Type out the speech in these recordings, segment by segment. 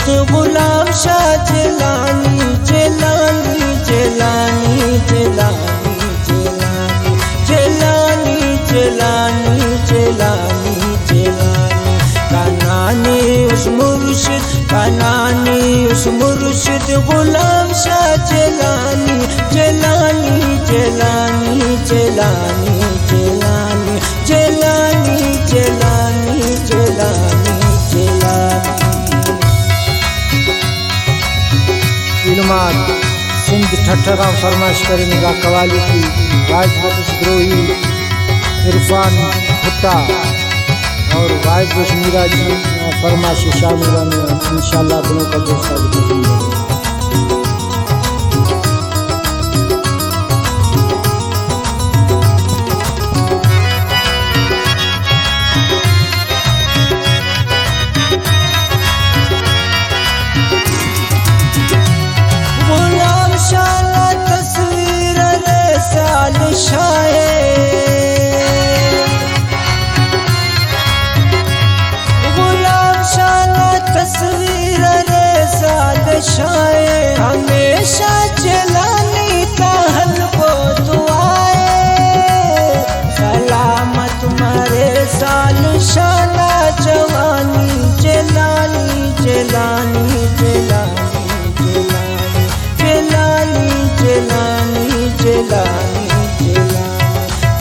मुर्शिद गुलाम शाह जिलानी जिलानी जिलानी जिलानी जिलानी जिलानी जिलानी जिलानी कानानी उस मुर्शिद कानानी उस मुर्शिद गुलाम शाह जिलानी जिलानी जिलानी जिलानी जिलानी जिलानी जिलानी जिलानी जिलानी इल्मात सिंध ठठगांव फरमाइश करेंगे कवाली की राजद्रोही इरफान भुट्टा और वाहिद मीरा जी फरमाइश शामिल इंशाअल्लाह दिनों का दोस्त शाये हमेशा जलानी ताहल को दुआए सलामत मरे साल शाला जवानी जलानी जलानी जलानी जलानी जलानी जलानी जलानी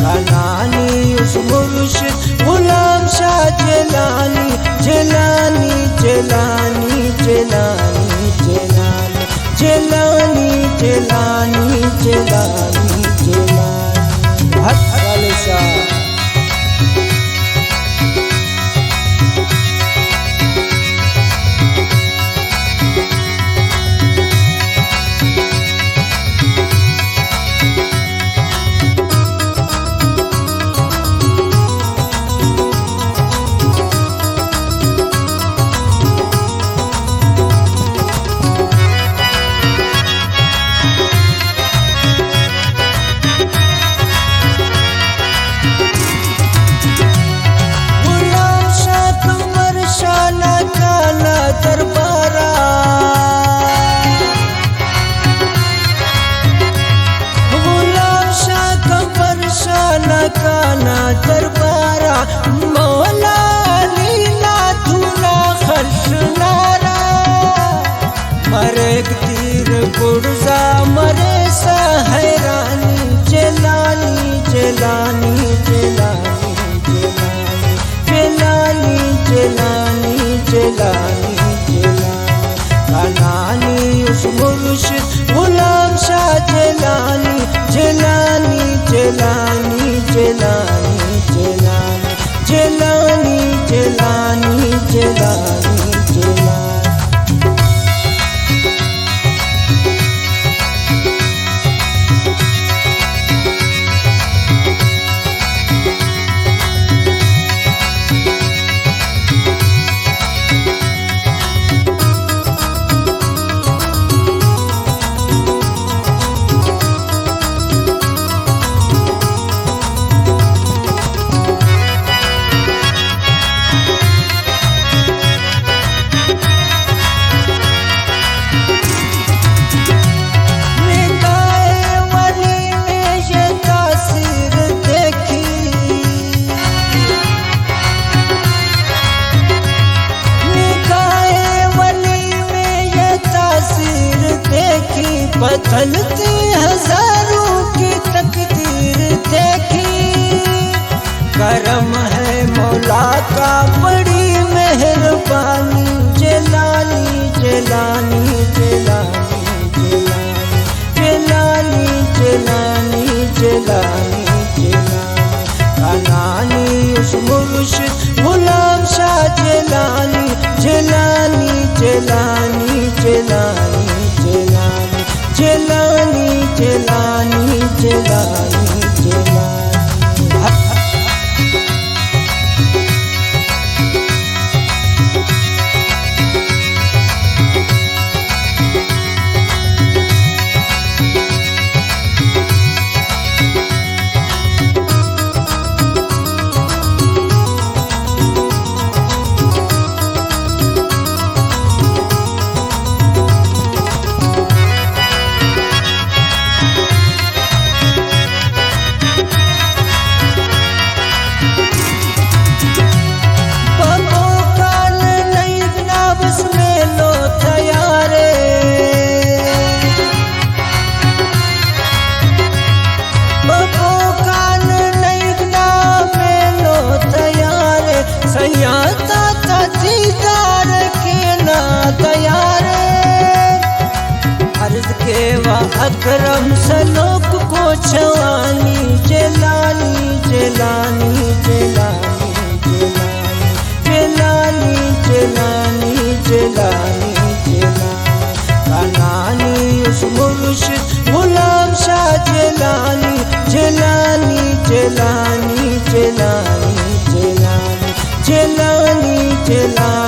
कानानी उस मुर्शिद गुलाम शाह जलानी जलानी जलानी जलानी जलानी जलानी जलानी जलानी जलानी हक वाले शाह काना दरबारा मौला लीला धूना खर्च नारा मरे तीर गुर्जा मरे सा हैरानी जलानी जलानी जलानी जलानी जलानी जलानी जलानी कानानी उस मुर्शिद गुलाम शाह जलानी जलानी जलानी जलानी जलानी जलानी जलानी जलानी जलानी बदलती हजारों की तकदीर देखी करम है मौला का बड़ी मेहरबानी जलानी जलानी जलानी जलानी जलानी जलानी जलानी कानानी उस मुर्शिद गुलाम शाह जलानी जलानी जलानी जलानी जलानी जलानी जलानी जलानी जलानी देवा अकरम सलोक को छवानी जलानी जलानी जलानी जलानी जलानी जलानी जलानी कनानी उस मुर्शिद गुलाम शाह जलानी जलानी जलानी जलानी जलानी जलानी जलानी